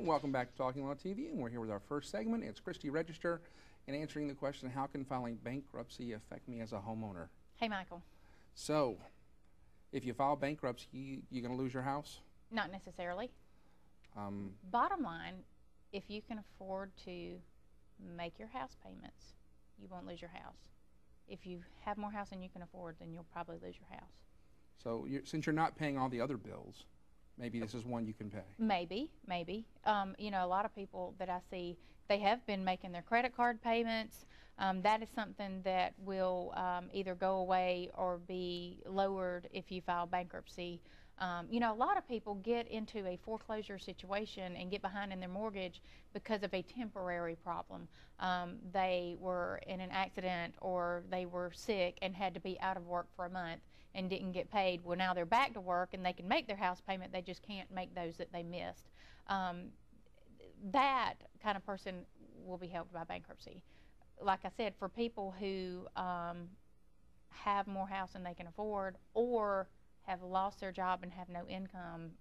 Welcome back to Talking Law TV, and we're here with our first segment. It's Christie Register, and answering the question, how can filing bankruptcy affect me as a homeowner? Hey, Michael. So, if you file bankruptcy, you going to lose your house? Not necessarily. Bottom line, if you can afford to make your house payments, you won't lose your house. If you have more house than you can afford, then you'll probably lose your house. So, since you're not paying all the other bills, maybe this is one you can pay. Maybe. You know, a lot of people that I see, they have been making their credit card payments. That is something that will either go away or be lowered if you file bankruptcy. You know, a lot of people get into a foreclosure situation and get behind in their mortgage because of a temporary problem. They were in an accident or they were sick and had to be out of work for a month and didn't get paid. Well, now they're back to work and they can make their house payment. They just can't make those that they missed. That kind of person will be helped by bankruptcy. Like I said, for people who have more house than they can afford or have lost their job and have no income,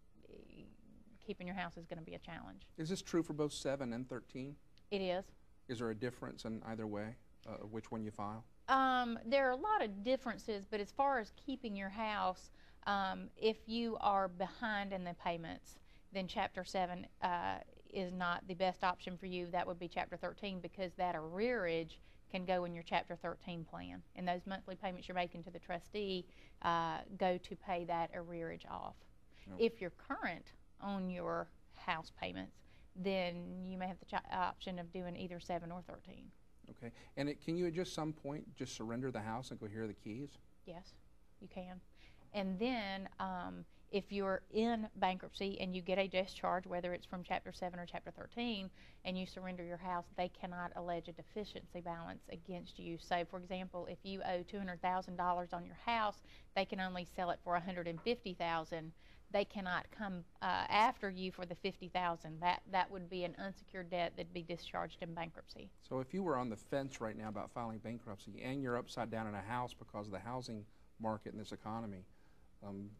keeping your house is going to be a challenge. Is this true for both 7 and 13? It is. Is there a difference in either way, which one you file? There are a lot of differences, but as far as keeping your house, if you are behind in the payments, then Chapter 7 is not the best option for you. That would be Chapter 13, because that arrearage can go in your Chapter 13 plan. And those monthly payments you're making to the trustee go to pay that arrearage off. Okay. If you're current on your house payments, then you may have the option of doing either 7 or 13. Okay. And can you at just some point just surrender the house and go, here are the keys? Yes, you can. And then if you're in bankruptcy and you get a discharge, whether it's from Chapter 7 or Chapter 13, and you surrender your house, they cannot allege a deficiency balance against you. So, for example, if you owe $200,000 on your house, they can only sell it for $150,000. They cannot come after you for the $50,000. That would be an unsecured debt that'd be discharged in bankruptcy. So if you were on the fence right now about filing bankruptcy and you're upside down in a house because of the housing market in this economy,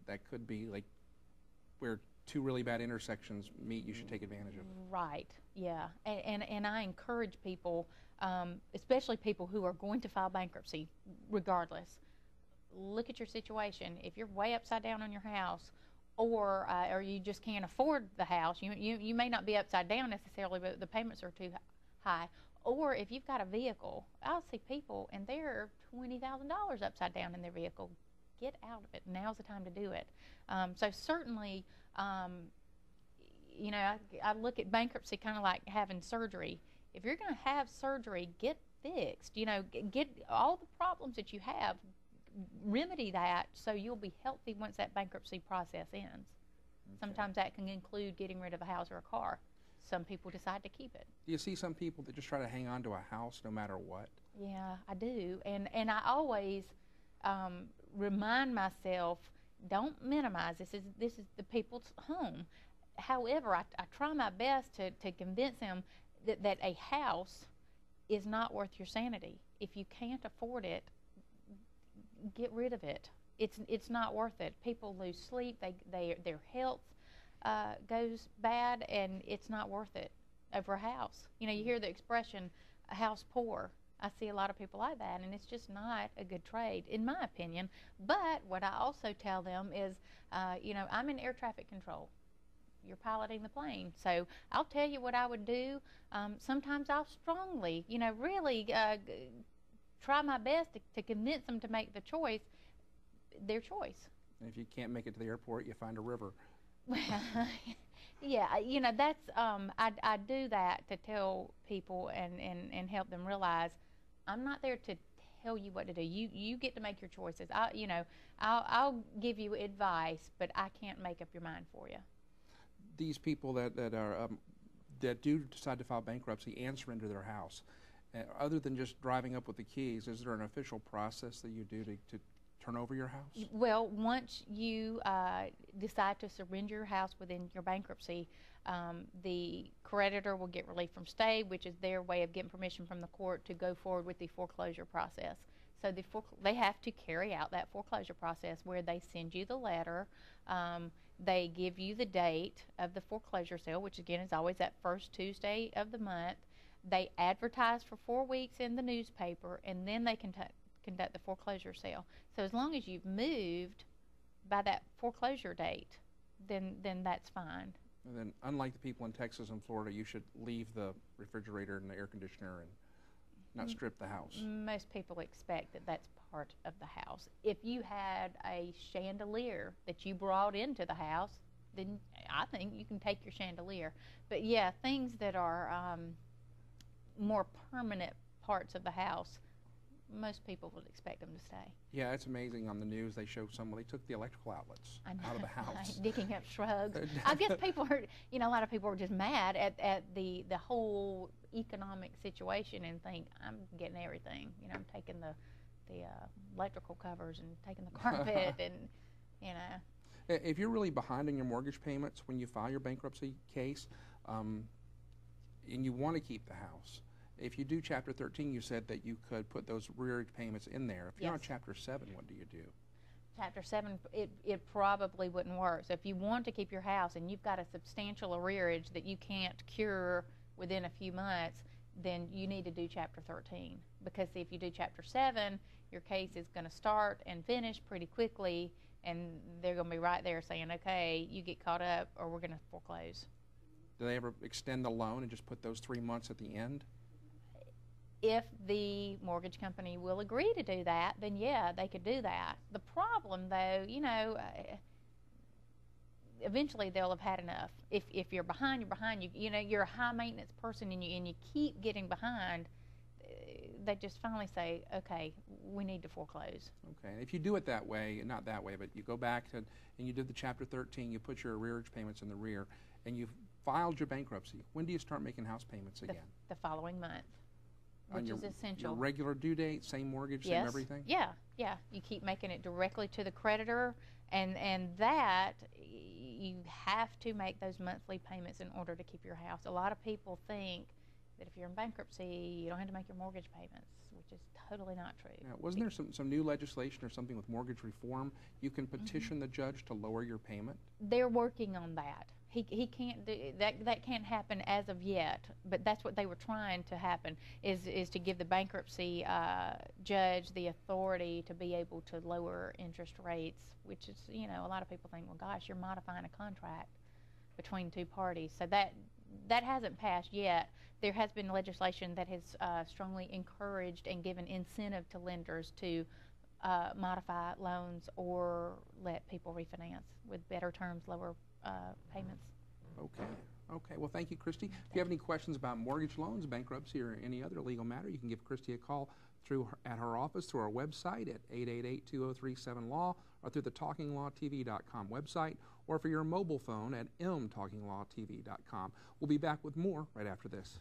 that could be like where two really bad intersections meet, you should take advantage of. Right, yeah. And I encourage people, especially people who are going to file bankruptcy regardless, look at your situation. If you're way upside down on your house, or you just can't afford the house, you may not be upside down necessarily, but the payments are too high. Or if you've got a vehicle, I'll see people and they're $20,000 upside down in their vehicle. Get out of it. Now's the time to do it. So certainly, you know, I look at bankruptcy kind of like having surgery. If you're going to have surgery, get fixed. You know, get all the problems that you have, remedy that so you'll be healthy once that bankruptcy process ends. Okay. Sometimes that can include getting rid of a house or a car. Some people decide to keep it. Do you see some people that just try to hang on to a house no matter what? Yeah, I do. And I always remind myself, don't minimize. This is the people's home. However, I try my best to convince them that a house is not worth your sanity. If you can't afford it, get rid of it. It's not worth it. People lose sleep. Their health goes bad, and it's not worth it over a house. You know, you hear the expression, a house poor. I see a lot of people like that, and it's just not a good trade, in my opinion. But what I also tell them is, you know, I'm in air traffic control. You're piloting the plane. So I'll tell you what I would do. Sometimes I'll strongly, you know, really try my best to convince them to make the choice, their choice. And if you can't make it to the airport, you find a river. Yeah, you know, that's I do that to tell people and help them realize I'm not there to tell you what to do. You get to make your choices. I'll give you advice, but I can't make up your mind for you. These people that do decide to file bankruptcy and surrender their house, other than just driving up with the keys, is there an official process that you do to turn over your house? Well, once you decide to surrender your house within your bankruptcy, the creditor will get relief from stay, which is their way of getting permission from the court to go forward with the foreclosure process. So they have to carry out that foreclosure process where they send you the letter They give you the date of the foreclosure sale, which again is always that first Tuesday of the month. They advertise for 4 weeks in the newspaper, and then they conduct the foreclosure sale. So as long as you've moved by that foreclosure date, then that's fine. And then, unlike the people in Texas and Florida, you should leave the refrigerator and the air conditioner and not strip the house. Most people expect that that's part of the house. If you had a chandelier that you brought into the house, then I think you can take your chandelier. But yeah, things that are more permanent parts of the house, most people would expect them to stay. Yeah, it's amazing. On the news, they show someone, they took the electrical outlets out of the house. Digging up shrugs. I guess people are, a lot of people are just mad at the whole economic situation and think, I'm getting everything. I'm taking the electrical covers and taking the carpet and, If you're really behind on your mortgage payments when you file your bankruptcy case, and you want to keep the house, if you do Chapter 13, you said that you could put those rearage payments in there. If you're on Chapter 7, what do you do? Chapter 7, it probably wouldn't work. So if you want to keep your house and you've got a substantial arrearage that you can't cure within a few months, then you need to do Chapter 13. Because if you do Chapter 7, your case is going to start and finish pretty quickly, and they're going to be right there saying, okay, you get caught up or we're going to foreclose. Do they ever extend the loan and just put those 3 months at the end? If the mortgage company will agree to do that, then yeah, they could do that. The problem, though, eventually they'll have had enough. If you're behind, you're behind. You're a high maintenance person, and you keep getting behind. They just finally say, okay, we need to foreclose. Okay, and if you do it that way, not that way, but you go back and you did the Chapter 13, you put your arrearage payments in the rear, and you've filed your bankruptcy, when do you start making house payments again? The following month. Which is essential. Your regular due date, same mortgage, same everything? Yeah. You keep making it directly to the creditor, and that you have to make those monthly payments in order to keep your house. A lot of people think that if you're in bankruptcy, you don't have to make your mortgage payments, which is totally not true. Now, wasn't there some new legislation or something with mortgage reform? You can petition the judge to lower your payment? They're working on that. He can't do that. That can't happen as of yet. But that's what they were trying to happen is to give the bankruptcy judge the authority to be able to lower interest rates, which is a lot of people think, well, gosh, you're modifying a contract between two parties. So that hasn't passed yet. There has been legislation that has strongly encouraged and given incentive to lenders to modify loans or let people refinance with better terms, lower payments. Okay. Well, thank you, Christie. If you have any questions about mortgage loans, bankruptcy, or any other legal matter, you can give Christie a call at her office through our website at 888-2037-LAW or through the TalkingLawTV.com website, or for your mobile phone at mtalkinglawtv.com. We'll be back with more right after this.